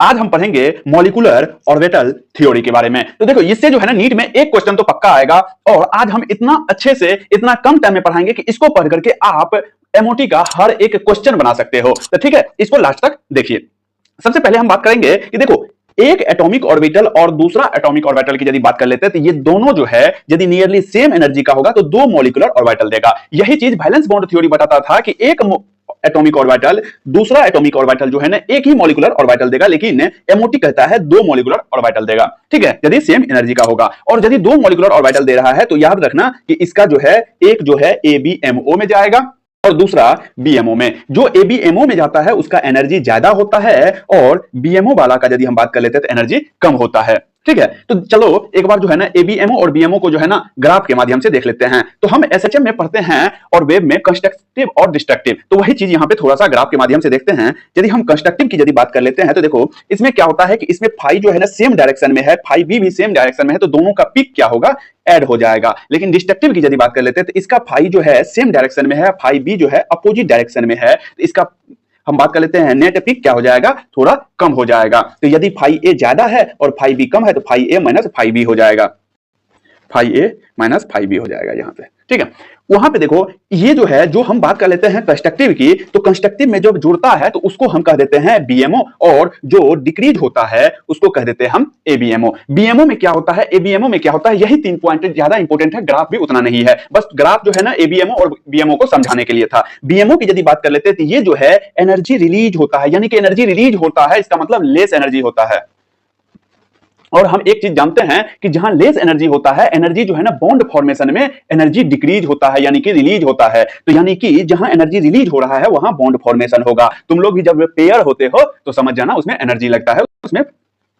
आज हम पढ़ेंगे मॉलिक्यूलर ऑर्बिटल थ्योरी के बारे में। तो देखो इससे जो है ना नीट में एक क्वेश्चन तो पक्का आएगा, और आज हम इतना अच्छे से इतना कम टाइम में पढ़ाएंगे कि इसको पढ़ करके आप एमओटी का हर एक क्वेश्चन बना सकते हो। तो ठीक है, इसको लास्ट तक देखिए। सबसे पहले हम बात करेंगे कि देखो एक एटॉमिक ऑर्बिटल और दूसरा एटॉमिक ऑर्बिटल की यदि बात कर लेते हैं तो ये दोनों जो है यदि नियरली सेम एनर्जी का होगा तो दो मॉलिक्यूलर ऑर्बिटल देगा। यही चीज वैलेंस बॉन्ड थ्योरी बताता था कि एक एटॉमिक ऑर्बिटल दूसरा एटॉमिक ऑर्बिटल जो है ना एक ही मॉलिक्यूलर ऑर्बिटल देगा, लेकिन एमओटी कहता है दो मॉलिक्यूलर ऑर्बिटल देगा। ठीक है, यदि सेम एनर्जी का होगा। और यदि दो मॉलिक्यूलर ऑर्बिटल दे रहा है तो याद रखना कि इसका जो है एक जो है एबीएमओ में जाएगा और दूसरा बीएमओ में। जो एबीएमओ में जाता है उसका एनर्जी ज्यादा होता है और बीएमओ वाला का यदि हम बात कर लेते हैं तो एनर्जी कम होता है। ठीक है, तो चलो एक बार जो है ना एबीएमओ और बीएमओ को जो है ना ग्राफ के माध्यम से देख लेते हैं। तो हम एसएचएम में पढ़ते हैं और वेब में कंस्ट्रक्टिव और डिस्ट्रक्टिव, तो वही चीज यहाँ पे थोड़ा सा ग्राफ के माध्यम से देखते हैं। यदि हम कंस्ट्रक्टिव की यदि बात कर लेते हैं तो देखो इसमें क्या होता है कि इसमें फाई जो है ना सेम डायरेक्शन में है, फाई बी भी सेम डायरेक्शन में है, तो दोनों का पीक क्या होगा, ऐड हो जाएगा। लेकिन डिस्ट्रक्टिव की यदि बात कर लेते हैं तो इसका फाई जो है सेम डायरेक्शन में है, फाई बी जो है अपोजिट डायरेक्शन में है, तो इसका हम बात कर लेते हैं नेट पिक क्या हो जाएगा, थोड़ा कम हो जाएगा। तो यदि फाई ए ज्यादा है और फाई बी कम है तो फाई ए माइनस फाई बी हो जाएगा, फाई ए माइनस फाई बी हो जाएगा यहाँ पे। ठीक है, वहां पे देखो ये जो है जो हम बात कर लेते हैं कंस्ट्रक्टिव की, तो कंस्ट्रक्टिव में जब जुड़ता है तो उसको हम कह देते हैं बीएमओ, और जो डिक्रीज होता है उसको कह देते हैं हम एबीएमओ। बीएमओ में क्या होता है, एबीएमओ में क्या होता है, यही 3 पॉइंट ज्यादा इंपॉर्टेंट है, ग्राफ भी उतना नहीं है, बस ग्राफ जो है ना एबीएमओ और बीएमओ को समझाने के लिए था। बीएमओ की यदि बात कर लेते हैं तो ये जो है एनर्जी रिलीज होता है, यानी कि एनर्जी रिलीज होता है इसका मतलब लेस एनर्जी होता है। और हम एक चीज जानते हैं कि जहां लेस एनर्जी होता है, एनर्जी जो है ना बॉन्ड फॉर्मेशन में एनर्जी डिक्रीज होता है, यानी कि रिलीज होता है। तो यानी कि जहां एनर्जी रिलीज हो रहा है वहां बॉन्ड फॉर्मेशन होगा। तुम लोग भी जब पेयर होते हो तो समझ जाना उसमें एनर्जी लगता है, उसमें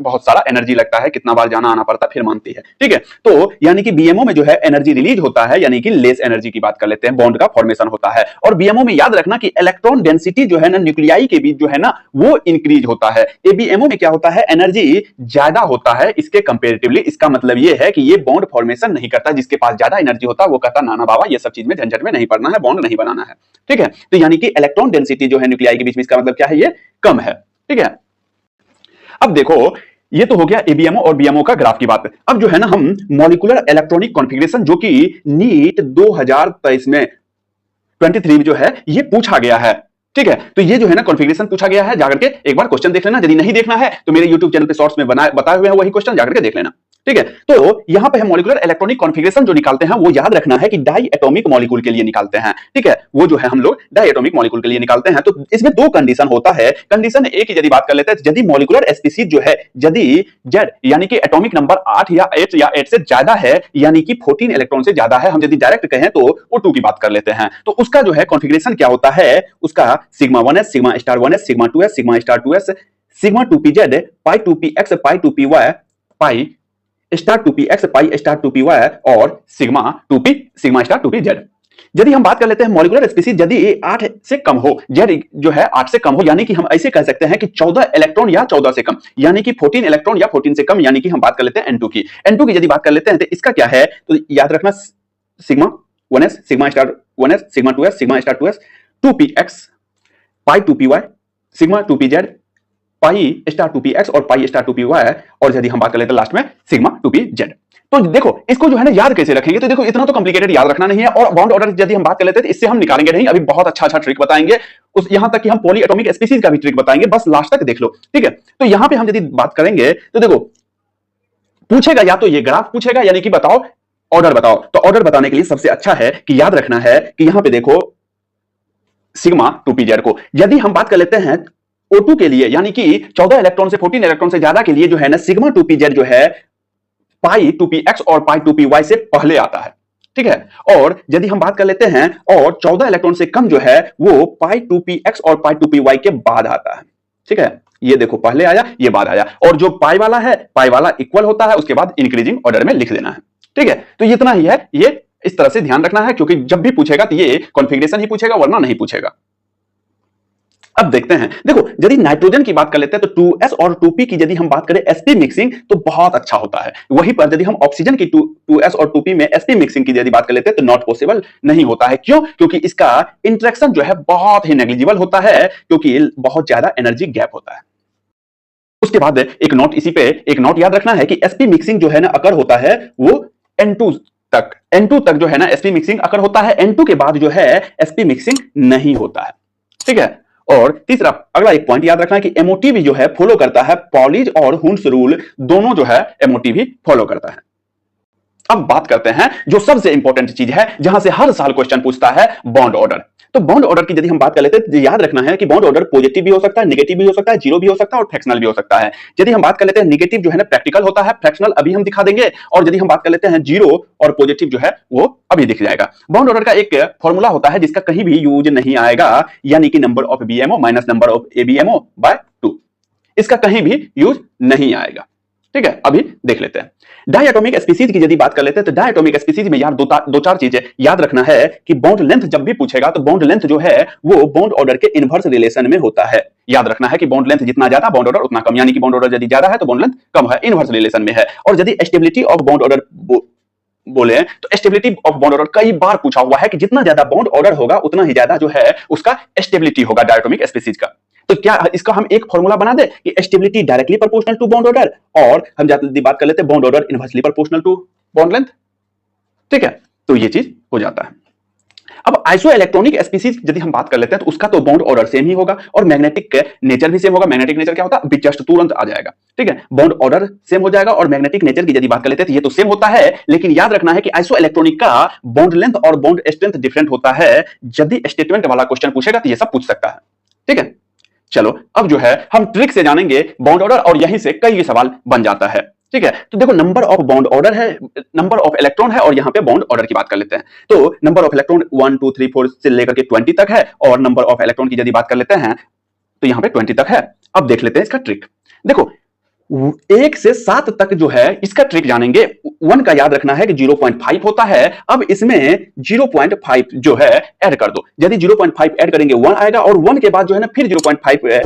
बहुत सारा एनर्जी लगता है, कितना बार जाना आना पड़ता है फिर मानती है। ठीक है, तो यानी कि बीएमओ में जो है एनर्जी रिलीज होता है, यानी कि लेस एनर्जी की बात कर लेते हैं, बॉन्ड का फॉर्मेशन होता है। और बीएमओ में याद रखना कि इलेक्ट्रॉन डेंसिटी जो है ना न्यूक्लियाई के बीच जो है ना वो इंक्रीज होता है। एबीएमओ में क्या होता है, एनर्जी ज्यादा होता है इसके कंपेरेटिवली। इसका मतलब ये है कि ये बॉन्ड फॉर्मेशन नहीं करता, जिसके पास ज्यादा एनर्जी होता है वो कहता नाना बाबा ये सब चीज में झंझट में नहीं पड़ना है, बॉन्ड नहीं बनाना है। ठीक है, तो यानी कि इलेक्ट्रॉन डेंसिटी जो है न्यूक्लियाई के बीच में, इसका मतलब क्या है, ये कम है। ठीक है, अब देखो ये तो हो गया एबीएमओ और बीएमओ का ग्राफ की बात। अब जो है ना हम मॉलिक्यूलर इलेक्ट्रॉनिक कॉन्फ़िगरेशन जो कि नीट 2023 में 23 जो है ये पूछा गया है। ठीक है, तो ये जो है ना कॉन्फ़िगरेशन पूछा गया है, जाकर के एक बार क्वेश्चन देख लेना। यदि नहीं देखना है तो मेरे YouTube चैनल पे शॉर्ट्स में बताए हुए हैं वही क्वेश्चन, जाकर के देख लेना। ठीक है, तो यहां पे हम मॉलिक्यूलर इलेक्ट्रॉनिक कॉन्फ़िगरेशन जो निकालते हैं वो याद रखना है कि डाई एटॉमिक मॉलिक्यूल के लिए निकालते हैं। ठीक है, वो जो है हम लोग डाई एटॉमिक मॉलिक्यूल के लिए निकालते हैं। तो इसमें दो कंडीशन होता है। कंडीशन ए की यदि बात कर लेते हैं, यदि मॉलिक्यूलर स्पीशीज जो है यदि जेड यानी कि एटॉमिक नंबर 8 या 8 से ज्यादा है, यानी कि 14 इलेक्ट्रॉन से ज्यादा है, हम यदि डायरेक्ट कहें तो O2 की बात कर लेते हैं, तो उसका जो है कॉन्फ़िगरेशन क्या होता है, उसका sigma 1s, sigma star 1s, sigma 2s, sigma star 2s, sigma 2pz, पाई 2px, पाई 2py, pi star 2px, pi star 2py और sigma 2p, sigma star 2pz। यदि हम बात कर लेते हैं मॉलिक्यूलर स्पीशीज यदि 8 से कम हो, जेड जो है 8 से कम हो, यानी कि हम ऐसे कह सकते हैं कि 14 इलेक्ट्रॉन या 14 से कम, यानी कि 14 इलेक्ट्रॉन या 14 से कम, यानी कि हम बात कर लेते हैं N2 की। N2 की यदि बात कर लेते हैं तो इसका क्या है, तो याद रखना sigma 1s, sigma star 1s, sigma 2s, sigma star 2s, 2px, पाई 2py, sigma 2pz, pi star 2px और पाई स्टार 2py, और यदि हम बात कर लेते हैं लास्ट में सिग्मा 2pz। तो देखो इसको जो है ना याद कैसे रखेंगे, तो देखो इतना तो कॉम्प्लिकेटेड याद रखना नहीं है। और बॉन्ड ऑर्डर यदि हम बात कर लेते हैं तो इससे हम निकालेंगे नहीं, अभी बहुत अच्छा ट्रिक बताएंगे, उस यहां तक कि हम पॉली एटॉमिक स्पीशीज का भी ट्रिक बताएंगे, बस लास्ट तक देख लो। ठीक है, तो यहां पे हम यदि बात करेंगे तो देखो पूछेगा या तो ये ग्राफ पूछेगा, यानी कि बताओ ऑर्डर बताओ। तो ऑर्डर बताने के लिए सबसे अच्छा है कि याद रखना है कि यहां पे देखो सिग्मा 2pz को यदि हम बात कर लेते हैं O2 के लिए, यानी कि 14 इलेक्ट्रॉन से 14 इलेक्ट्रॉन से ज्यादा के लिए जो है ना सिग्मा 2pz जो है पाई 2px और पाई 2py से पहले आता है। ठीक है, और यदि हम बात कर लेते हैं और 14 इलेक्ट्रॉन से कम जो है वो पाई 2px और पाई 2py के बाद आता है। ठीक है, ये देखो पहले आया ये बाद आया, और जो पाई वाला है पाई वाला इक्वल होता है, उसके बाद इंक्रीजिंग ऑर्डर में लिख देना है। ठीक है, तो इतना ही है, ये इस तरह से ध्यान रखना है, क्योंकि जब भी पूछेगा तो ये कॉन्फ़िगरेशन ही पूछेगा, वरना नहीं पूछेगा। अब देखते हैं, देखो यदि नाइट्रोजन की बात कर लेते हैं तो 2s और 2p की यदि हम बात करें sp मिक्सिंग तो बहुत अच्छा होता है। वहीं पर यदि हम ऑक्सीजन की 2s और 2p में sp मिक्सिंग की यदि बात कर लेते हैं तो नॉट पॉसिबल नहीं होता है। क्यों? क्योंकि इसका इंटरेक्शन जो है बहुत ही नेग्लिजिबल होता है, क्योंकि बहुत ज्यादा एनर्जी गैप होता है। उसके बाद एक नोट, इसी पे एक नोट याद रखना है कि sp मिक्सिंग जो है ना अकर होता है वो n2 तक, n2 तक जो है ना sp मिक्सिंग अकर होता है, n2 के बाद जो है sp मिक्सिंग नहीं होता है, ठीक है। और तीसरा अगला एक पॉइंट याद रखना है कि एमओटी भी जो है फॉलो करता है पॉलिज और हुन्स रूल, दोनों जो है एमओटी भी फॉलो करता है। अब बात करते हैं जो सबसे इंपॉर्टेंट चीज है, जहां से हर साल क्वेश्चन पूछता है, बॉन्ड ऑर्डर। तो बॉन्ड ऑर्डर की यदि हम बात कर लेते हैं तो याद रखना है कि बॉन्ड ऑर्डर पॉजिटिव भी हो सकता है, नेगेटिव भी हो सकता है, जीरो भी हो सकता है और फ्रैक्शनल भी हो सकता है। यदि हम बात कर लेते हैं नेगेटिव जो है ना प्रैक्टिकल होता है, फ्रैक्शनल अभी हम दिखा देंगे, और यदि हम बात कर लेते हैं जीरो और पॉजिटिव जो है वो अभी दिख जाएगा। बॉन्ड ऑर्डर का एक फॉर्मूला होता है जिसका कहीं भी यूज नहीं आएगा, यानी कि number of BMO minus number of ABMO by 2, इसका कहीं भी यूज नहीं आएगा, ठीक है। अभी देख लेते हैं डायटोमिक स्पीसीज की यदि बात कर लेते हैं तो डायटोमिक स्पीसीज में यार दो चार चीजें याद रखना है कि बॉन्ड लेंथ जब भी पूछेगा तो बॉन्ड लेंथ जो है वो बॉन्ड ऑर्डर के इनवर्स रिलेशन में होता है। याद रखना है कि बॉन्ड लेंथ जितना ज्यादा बॉन्ड ऑर्डर उतना कम, यानी कि बॉन्ड ऑर्डर यदि ज्यादा है तो बॉन्ड लेंथ कम है, इनवर्स रिलेशन में है। और यदि स्टेबिलिटी ऑफ बॉन्ड ऑर्डर बोले तो स्टेबिलिटी ऑफ बॉन्ड ऑर्डर कई बार पूछा हुआ है कि जितना ज्यादा बॉन्ड ऑर्डर होगा उतना ही ज्यादा जो है उसका स्टेबिलिटी होगा डायटोमिक स्पीसीज का। तो क्या इसका हम एक फॉर्मूला बना दे कि stability directly proportional to bond order, और हम जल्दी बात कर लेते हैं bond order inversely proportional to bond length, ठीक है। तो ये चीज हो जाता है। अब आइसो इलेक्ट्रॉनिक स्पीसीज यदि हम बात कर लेते हैं तो उसका तो बॉन्ड ऑर्डर सेम ही होगा और मैग्नेटिक नेचर भी सेम होगा। मैग्नेटिक नेचर क्या होता है, जस्ट तुरंत आ जाएगा, ठीक है। बॉन्ड ऑर्डर सेम हो जाएगा और मैग्नेटिक नेचर की यदि बात कर लेते हैं तो ये तो सेम होता है, लेकिन याद रखना है कि आइसो इलेक्ट्रॉनिक का बॉन्ड लेंथ और बॉन्ड स्ट्रेंथ डिफरेंट होता है। यदि स्टेटमेंट वाला क्वेश्चन पूछेगा तो ये सब पूछ सकता है, ठीक है। चलो अब जो है हम ट्रिक से जानेंगे बॉन्ड ऑर्डर और यहीं से कई सवाल बन जाता है, ठीक है। तो देखो नंबर ऑफ बॉन्ड ऑर्डर है, नंबर ऑफ इलेक्ट्रॉन है, और यहां पे बॉन्ड ऑर्डर की बात कर लेते हैं। तो नंबर ऑफ इलेक्ट्रॉन 1 2 3 4 से लेकर के 20 तक है, और नंबर ऑफ इलेक्ट्रॉन की यदि बात कर लेते हैं तो यहां पे 20 तक है। अब देख लेते हैं इसका ट्रिक। देखो 1 से 7 तक जो है इसका ट्रिक जानेंगे। 1 का याद रखना है कि 0.5 होता है। अब इसमें 0.5 जो है ऐड कर दो, यदि 0.5 ऐड करेंगे 1 आएगा, और 1 के बाद जो है ना फिर 0.5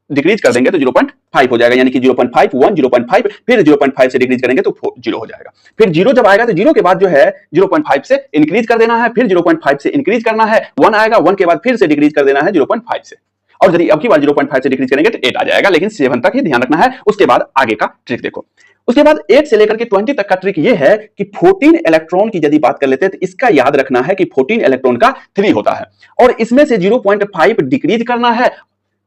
डिक्रीज कर देंगे तो 0.5 हो जाएगा, यानी कि 0.5 1 0.5 फिर 0.5 से डिक्रीज करेंगे तो 0 हो जाएगा। फिर 0 जब आएगा तो 0 के बाद जो है 0.5 से इंक्रीज कर देना है, फिर 0.5 से इंक्रीज करना है, 1 आएगा, 1 के बाद फिर से डिक्रीज कर देना है 0.5 से, और यदि अब की बार 0.5 से डिक्रीज करेंगे तो 8 आ जाएगा, लेकिन 7 तक ही ध्यान रखना है। उसके बाद आगे का ट्रिक देखो। उसके बाद 8 से लेकर के 20 तक का ट्रिक ये है कि 14 इलेक्ट्रॉन की यदि बात कर लेते हैं तो इसका याद रखना है कि 14 इलेक्ट्रॉन का 3 होता है, और इसमें से 0.5 डिक्रीज करना है,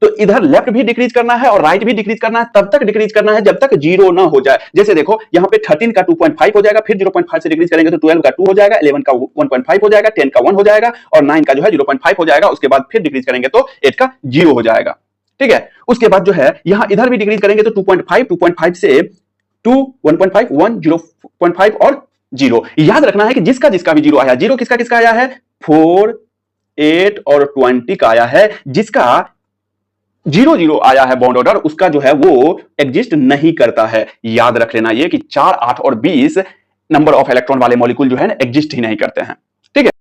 तो इधर लेफ्ट भी डिक्रीज करना है और राइट भी डिक्रीज करना है, तब तक डिक्रीज करना है जब तक 0 ना हो जाए। जैसे देखो यहाँ पे 13 का 2.5 हो जाएगा, फिर 0.5 से डिक्रीज करेंगे तो 12 का 2 हो जाएगा, 11 का 1.5 हो जाएगा, 10 का 1 हो जाएगा, और 9 का जो है 0.5 हो जाएगा। उसके बाद फिर डिक्रीज करेंगे तो 8 का 0 हो जाएगा, ठीक है। उसके बाद जो है यहाँ इधर भी डिक्रीज करेंगे तो 2.5 से 2 1.5 1 0.5 और 0। याद रखना है कि जिसका जिसका भी 0 आया, 0 किसका किसका आया है, 4 8 और 20 का आया है। जिसका 0 आया है बॉन्ड ऑर्डर, उसका जो है वो एग्जिस्ट नहीं करता है। याद रख लेना ये कि 4 8 और 20 नंबर ऑफ इलेक्ट्रॉन वाले मॉलिक्यूल जो है ना एग्जिस्ट ही नहीं करते हैं, ठीक है।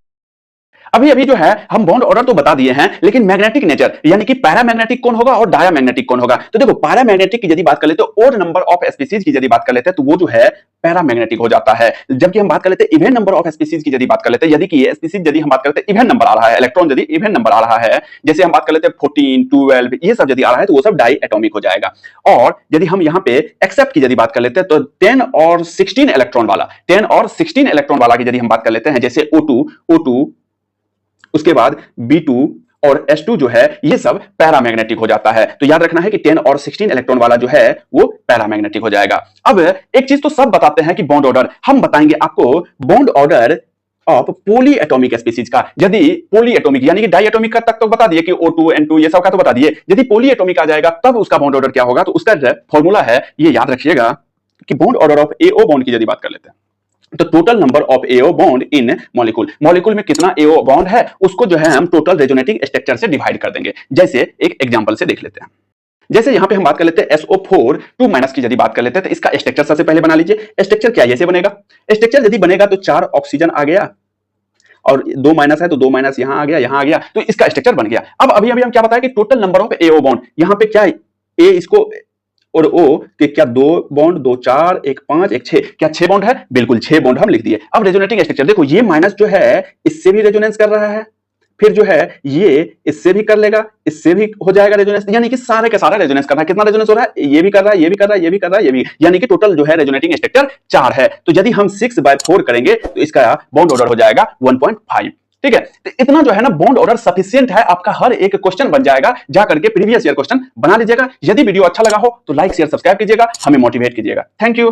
अभी जो है हम बॉन्ड ऑर्डर तो बता दिए हैं, लेकिन मैग्नेटिक नेचर यानी कि पैरामैग्नेटिक कौन होगा और डायामैग्नेटिक कौन होगा। तो देखो पैरामैग्नेटिक की यदि बात कर लेते हैं, ओड नंबर ऑफ स्पीसीज की यदि बात कर लेते हैं तो वो जो है पैरामैग्नेटिक हो जाता है। जबकि हम बात कर लेते हैं इवन नंबर ऑफ स्पीसीज की यदि बात कर लेते हैं, यदि कि ये स्पीसीज यदि हम बात करते हैं इवन नंबर आ रहा है, इलेक्ट्रॉन यदि इवन नंबर आ रहा है, जैसे हम बात कर लेते हैं 14 12 ये सब यदि आ रहा है तो वो सब डाई एटॉमिक हो जाएगा। और यदि हम यहाँ पे एक्सेप्ट की यदि बात कर लेते हैं तो 10 और 16 इलेक्ट्रॉन वाला, 10 और 16 इलेक्ट्रॉन वाला की यदि हम बात कर लेते हैं, जैसे O2 उसके बाद B2 और S2 जो है ये सब पैरामैग्नेटिक हो जाता है। तो याद रखना है कि 10 और 16 इलेक्ट्रॉन वाला जो है वो पैरामैग्नेटिक हो जाएगा। अब एक चीज तो सब बताते हैं कि बॉन्ड ऑर्डर, हम बताएंगे आपको bond order of poly atomic species का। यदि पॉली एटॉमिक यानी कि डाई एटॉमिक का तक तो बता दिए कि O2 N2 ये सब का तो बता दिए, यदि पॉली एटॉमिक आ जाएगा तब उसका बॉन्ड ऑर्डर क्या होगा। तो उसका फॉर्मूला है, ये याद रखिएगा कि bond order of AO bond की यदि बात कर लेते हैं तो total number of AO bond in molecule, molecule में कितना AO बॉन्ड है उसको जो है हम टोटल रेजोनेटिंग स्ट्रक्चर से डिवाइड कर देंगे। जैसे एक एग्जांपल से देख लेते हैं, जैसे यहां पे हम बात कर लेते हैं SO4 2- की यदि बात कर लेते हैं तो इसका स्ट्रक्चर सबसे पहले बना लीजिए। स्ट्रक्चर क्या ऐसे बनेगा, स्ट्रक्चर यदि बनेगा तो 4 ऑक्सीजन आ गया और 2- है तो 2- यहां आ गया, तो इसका स्ट्रक्चर बन गया। अब अभी हम क्या बताया कि total number of AO bond, यहां पे क्या है A इसको और O के क्या 2 बॉन्ड 2 4 1 5 1 6, क्या 6 बॉन्ड है, बिल्कुल 6 बॉन्ड हम लिख दिए। अब रेजोनेटिंग स्ट्रक्चर देखो, ये माइनस जो है इससे भी रेजोनेंस कर रहा है, फिर जो है ये इससे भी कर लेगा, इससे भी हो जाएगा रेजोनेंस, यानी कि सारे का सारा रेजोनेंस कर रहा है। कितना रेजोनेंस हो रहा है? ये भी कर रहा है, ये भी कर रहा है, ये भी कर रहा है, ये भी, यानी कि टोटल जो है रेजोनेटिंग स्ट्रक्चर 4 है। तो यदि हम 6/4 करेंगे तो इसका बॉन्ड ऑर्डर हो जाएगा 1.5। ठीक है, तो इतना जो है ना बॉन्ड ऑर्डर सफिशिएंट है, आपका हर एक क्वेश्चन बन जाएगा। जा करके प्रीवियस ईयर क्वेश्चन बना लीजिएगा। यदि वीडियो अच्छा लगा हो तो लाइक शेयर सब्सक्राइब कीजिएगा, हमें मोटिवेट कीजिएगा। Thank you.